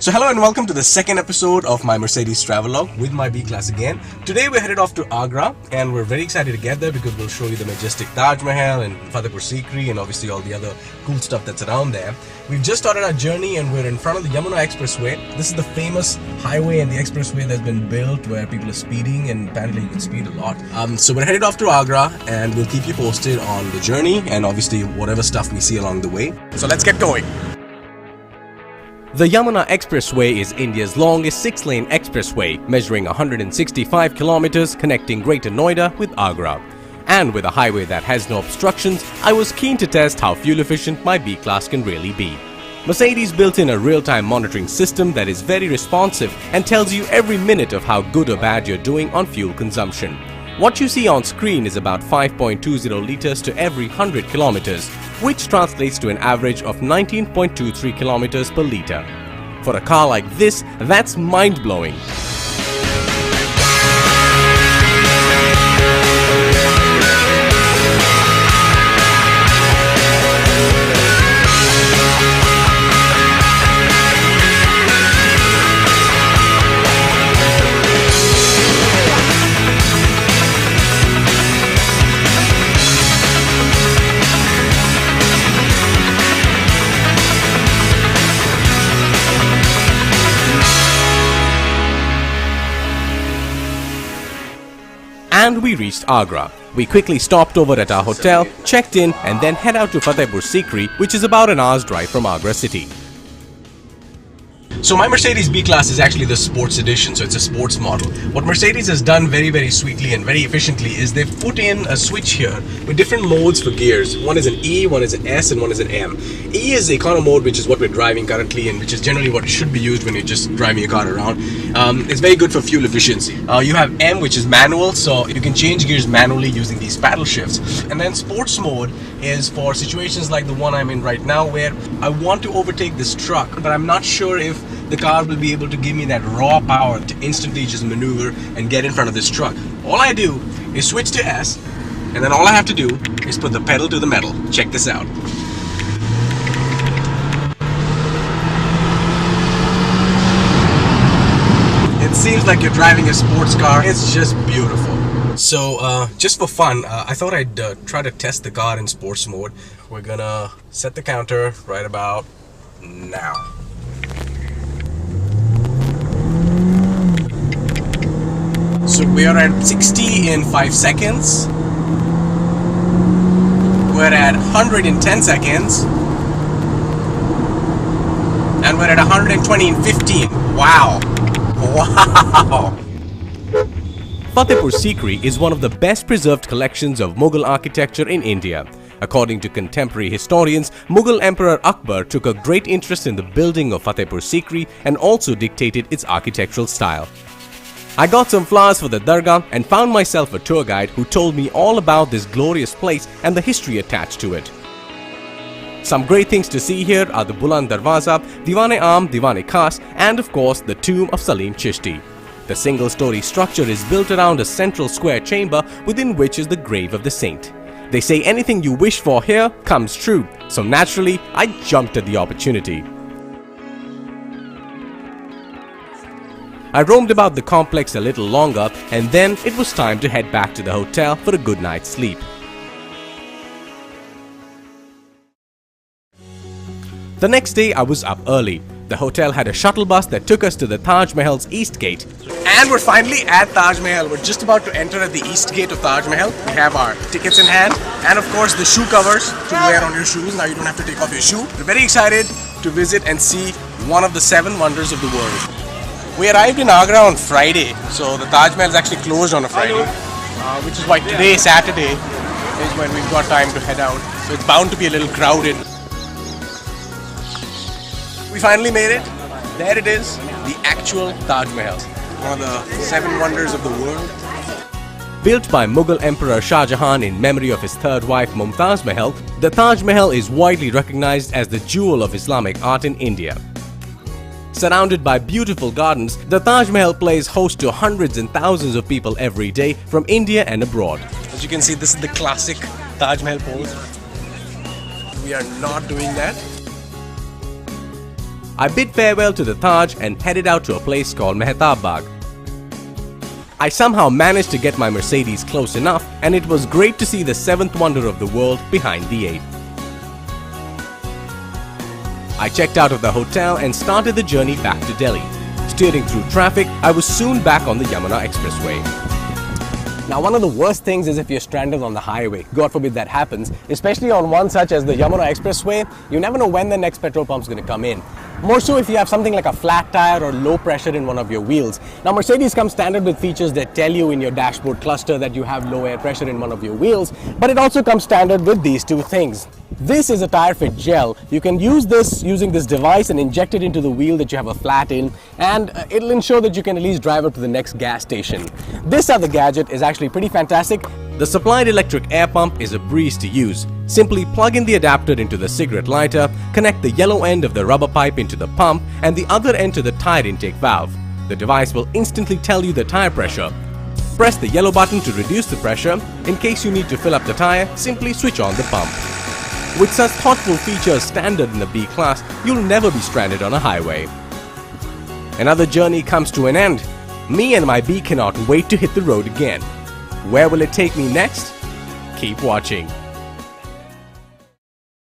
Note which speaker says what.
Speaker 1: So hello and welcome to the second episode of my Mercedes Travelogue with my B-Class again. Today we're headed off to Agra and we're very excited to get there because we'll show you the majestic Taj Mahal and Fatehpur Sikri and obviously all the other cool stuff that's around there. We've just started our journey and we're in front of the Yamuna Expressway. This is the famous highway and the expressway that's been built where people are speeding, and apparently you can speed a lot. So we're headed off to Agra and we'll keep you posted on the journey and obviously whatever stuff we see along the way. So let's get going.
Speaker 2: The Yamuna Expressway is India's longest 6-lane expressway, measuring 165 kilometers connecting Greater Noida with Agra. And with a highway that has no obstructions, I was keen to test how fuel efficient my B-Class can really be. Mercedes built in a real-time monitoring system that is very responsive and tells you every minute of how good or bad you're doing on fuel consumption. What you see on screen is about 5.20 liters to every 100 kilometers, which translates to an average of 19.23 kilometers per liter. For a car like this, that's mind-blowing. And we reached Agra. We quickly stopped over at our hotel, checked in and then head out to Fatehpur Sikri, which is about an hour's drive from Agra city.
Speaker 1: So my Mercedes B-Class is actually the sports edition, so it's a sports model. What Mercedes has done very sweetly and very efficiently is they've put in a switch here with different modes for gears. One is an E, one is an S and one is an M. E is the econo mode, which is what we're driving currently and which is generally what should be used when you're just driving your car around. It's very good for fuel efficiency. You have M, which is manual, so you can change gears manually using these paddle shifts. And then sports mode is for situations like the one I'm in right now where I want to overtake this truck, but I'm not sure if the car will be able to give me that raw power to instantly just maneuver and get in front of this truck. All I do is switch to S, and then all I have to do is put the pedal to the metal. Check this out. It seems like you're driving a sports car. It's just beautiful. So just for fun, I thought I'd try to test the car in sports mode. We're gonna set the counter right about now. So we are at 60 in 5 seconds. We're at 100 in 10 seconds. And we're at 120 in 15. Wow. Wow.
Speaker 2: Fatehpur Sikri is one of the best preserved collections of Mughal architecture in India. According to contemporary historians, Mughal Emperor Akbar took a great interest in the building of Fatehpur Sikri and also dictated its architectural style. I got some flowers for the dargah and found myself a tour guide who told me all about this glorious place and the history attached to it. Some great things to see here are the Buland Darwaza, Diwan-e-Aam, Diwan-e-Khas and of course the tomb of Salim Chishti. The single-story structure is built around a central square chamber within which is the grave of the saint. They say anything you wish for here comes true, so naturally I jumped at the opportunity. I roamed about the complex a little longer and then it was time to head back to the hotel for a good night's sleep. The next day I was up early. The hotel had a shuttle bus that took us to the Taj Mahal's East Gate.
Speaker 1: And we're finally at Taj Mahal. We're just about to enter at the East Gate of Taj Mahal. We have our tickets in hand and of course the shoe covers to wear on your shoes. Now you don't have to take off your shoe. We're very excited to visit and see one of the 7 wonders of the world. We arrived in Agra on Friday, so the Taj Mahal is actually closed on a Friday, which is why today, Saturday, is when we've got time to head out. So it's bound to be a little crowded. We finally made it. There it is, the actual Taj Mahal, one of the 7 wonders of the world.
Speaker 2: Built by Mughal Emperor Shah Jahan in memory of his third wife Mumtaz Mahal, the Taj Mahal is widely recognized as the jewel of Islamic art in India. Surrounded by beautiful gardens, the Taj Mahal plays host to hundreds and thousands of people every day from India and abroad.
Speaker 1: As you can see, this is the classic Taj Mahal pose. We are not doing that.
Speaker 2: I bid farewell to the Taj and headed out to a place called Mehtab Bagh. I somehow managed to get my Mercedes close enough, and it was great to see the seventh wonder of the world behind the eighth. I checked out of the hotel and started the journey back to Delhi. Steering through traffic, I was soon back on the Yamuna Expressway.
Speaker 1: Now, one of the worst things is if you're stranded on the highway. God forbid that happens, especially on one such as the Yamuna Expressway. You never know when the next petrol pump is going to come in. More so if you have something like a flat tire or low pressure in one of your wheels. Now, Mercedes comes standard with features that tell you in your dashboard cluster that you have low air pressure in one of your wheels, but it also comes standard with these two things. This is a tire fit gel. You can use this using this device and inject it into the wheel that you have a flat in, and it'll ensure that you can at least drive up to the next gas station. This other gadget is actually pretty fantastic.
Speaker 2: The supplied electric air pump is a breeze to use. Simply plug in the adapter into the cigarette lighter, connect the yellow end of the rubber pipe into the pump and the other end to the tire intake valve. The device will instantly tell you the tire pressure. Press the yellow button to reduce the pressure. In case you need to fill up the tire, simply switch on the pump. With such thoughtful features standard in the B class, you'll never be stranded on a highway. Another journey comes to an end. Me and my B cannot wait to hit the road again. Where will it take me next? Keep watching.